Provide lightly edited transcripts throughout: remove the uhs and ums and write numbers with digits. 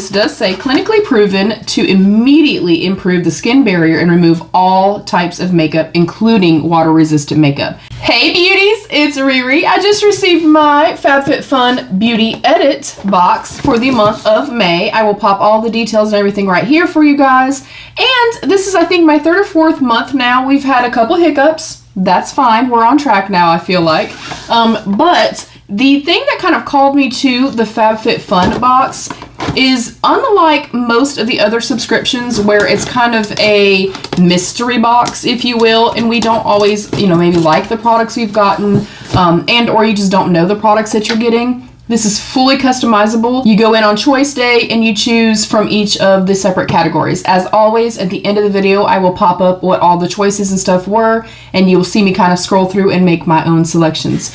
this does say clinically proven to immediately improve the skin barrier and remove all types of makeup, including water-resistant makeup. Hey beauties, it's Riri. I just received my FabFitFun Beauty Edit box for the month of May. I will pop all the details and everything right here for you guys. And this is, I think, my third or fourth month now. We've had a couple hiccups. That's fine. We're on track now, I feel like. But the thing that kind of called me to the FabFitFun box is, unlike most of the other subscriptions where it's kind of a mystery box, if you will, and we don't always, maybe like the products we've gotten, and or you just don't know the products that you're getting. This is fully customizable. You go in on choice day and you choose from each of the separate categories. As always, at the end of the video, I will pop up what all the choices and stuff were, and you'll see me kind of scroll through and make my own selections.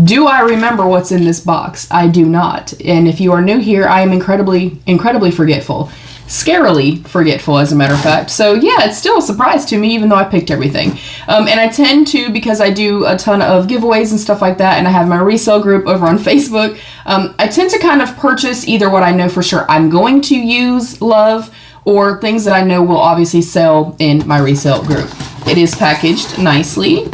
Do I remember what's in this box? I do not. And if you are new here, I am incredibly forgetful. Scarily forgetful, as a matter of fact. So yeah, it's still a surprise to me, even though I picked everything. And I tend to, because I do a ton of giveaways and stuff like that, and I have my resale group over on Facebook, I tend to kind of purchase either what I know for sure I'm going to use, love, or things that I know will obviously sell in my resale group. It is packaged nicely.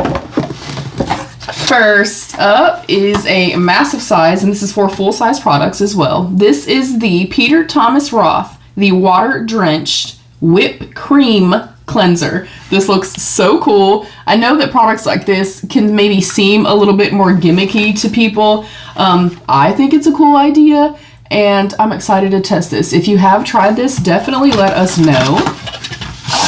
First up is a massive size, and this is for full-size products as well. This is the Peter Thomas Roth, the Water Drenched Whipped Cream Cleanser. This looks so cool. I know that products like this can maybe seem a little bit more gimmicky to people. I think it's a cool idea, and I'm excited to test this. If you have tried this, definitely let us know.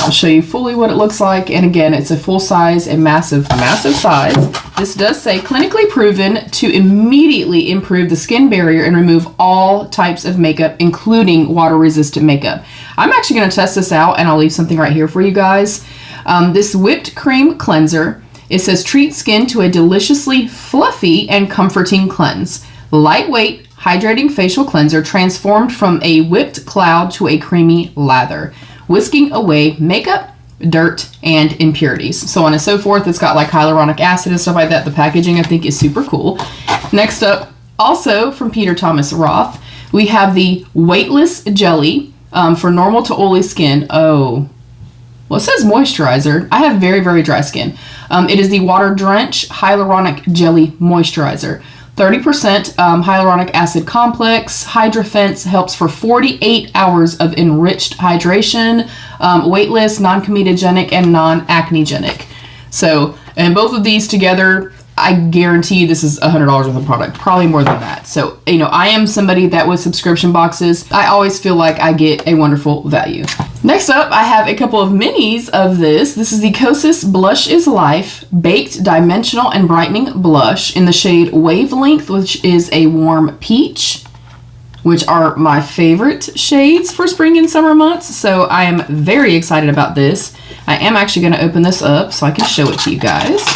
I'll show you fully what it looks like, and again, it's a full size and massive size. This does say clinically proven to immediately improve the skin barrier and remove all types of makeup, including water-resistant makeup. I'm actually going to test this out, and I'll leave something right here for you guys. This whipped cream cleanser, it says treat skin to a deliciously fluffy and comforting cleanse. Lightweight, hydrating facial cleanser transformed from a whipped cloud to a creamy lather, whisking away makeup, dirt, and impurities. So on and so forth. It's got like hyaluronic acid and stuff like that. The packaging, I think, is super cool. Next up, also from Peter Thomas Roth, we have the Weightless Jelly for normal to oily skin. Oh, well, it says moisturizer. I have very dry skin. It is the Water Drench Hyaluronic Jelly Moisturizer. 30% hyaluronic acid complex. Hydrofence helps for 48 hours of enriched hydration. Weightless, non-comedogenic, and non-acnegenic. So, and both of these together, I guarantee this is $100 worth of product, probably more than that. So, I am somebody that with subscription boxes, I always feel like I get a wonderful value. Next up, I have a couple of minis of this. This is the Kosas Blush is Life Baked Dimensional and Brightening Blush in the shade Wavelength, which is a warm peach, which are my favorite shades for spring and summer months. So I am very excited about this. I am actually going to open this up so I can show it to you guys.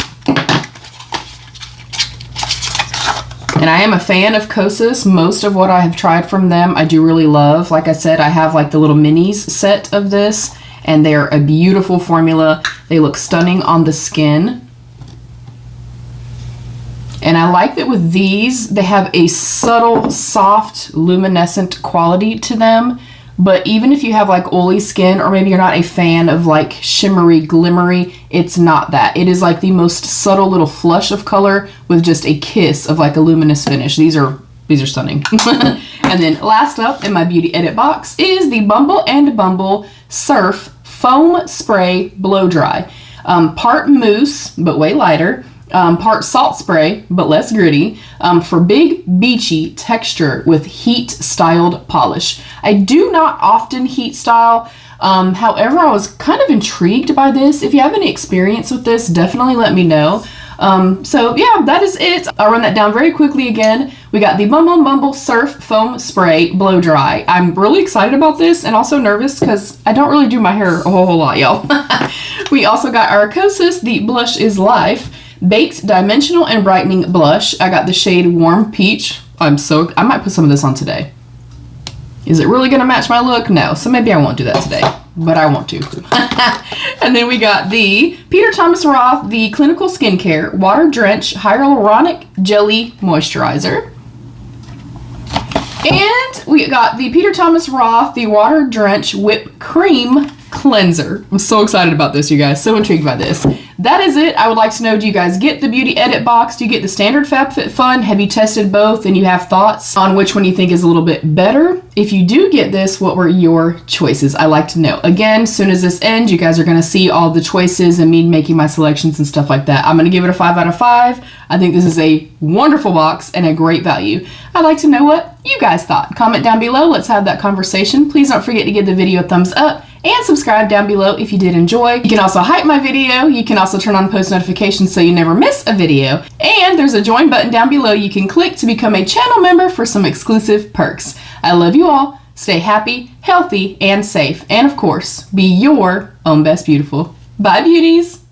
And I am a fan of Kosas. Most of what I have tried from them, I do really love. Like I said, I have like the little minis set of this, and they're a beautiful formula. They look stunning on the skin. And I like that with these, they have a subtle, soft, luminescent quality to them. But even if you have like oily skin, or maybe you're not a fan of like shimmery, glimmery, it's not that. It is like the most subtle little flush of color with just a kiss of like a luminous finish. These are stunning. And then last up in my beauty edit box is the Bumble and Bumble Surf Foam Spray Blow Dry. Part mousse, but way lighter. Part salt spray, but less gritty, for big beachy texture with heat styled polish. I do not often heat style. However, I was kind of intrigued by this. If you have any experience with this, definitely let me know. So yeah, that is it. I'll run that down very quickly again. We got the Bumble and Bumble Surf Foam Spray Blow Dry. I'm really excited about this, and also nervous because I don't really do my hair a whole lot, y'all. We also got our Kosas, the Blush is Life Baked Dimensional and Brightening Blush. I got the shade Warm Peach. I might put some of this on today. Is it really going to match my look? No, so maybe I won't do that today, but I want to. And then we got the Peter Thomas Roth, the Clinical Skincare Water Drench Hyaluronic Jelly Moisturizer. And we got the Peter Thomas Roth, the Water Drench Whipped Cream Cleanser. I'm so excited about this, you guys. So intrigued by this. That is it. I would like to know, do you guys get the Beauty Edit box? Do you get the standard FabFitFun? Have you tested both and you have thoughts on which one you think is a little bit better? If you do get this, what were your choices? I like to know. Again, as soon as this ends, you guys are going to see all the choices and me making my selections and stuff like that. I'm going to give it a 5 out of 5. I think this is a wonderful box and a great value. I'd like to know what you guys thought. Comment down below. Let's have that conversation. Please don't forget to give the video a thumbs up and subscribe down below if you did enjoy. You can also hype my video. You can also turn on post notifications so you never miss a video. And there's a join button down below you can click to become a channel member for some exclusive perks. I love you all. Stay happy, healthy, and safe. And of course, be your own best beautiful. Bye, beauties.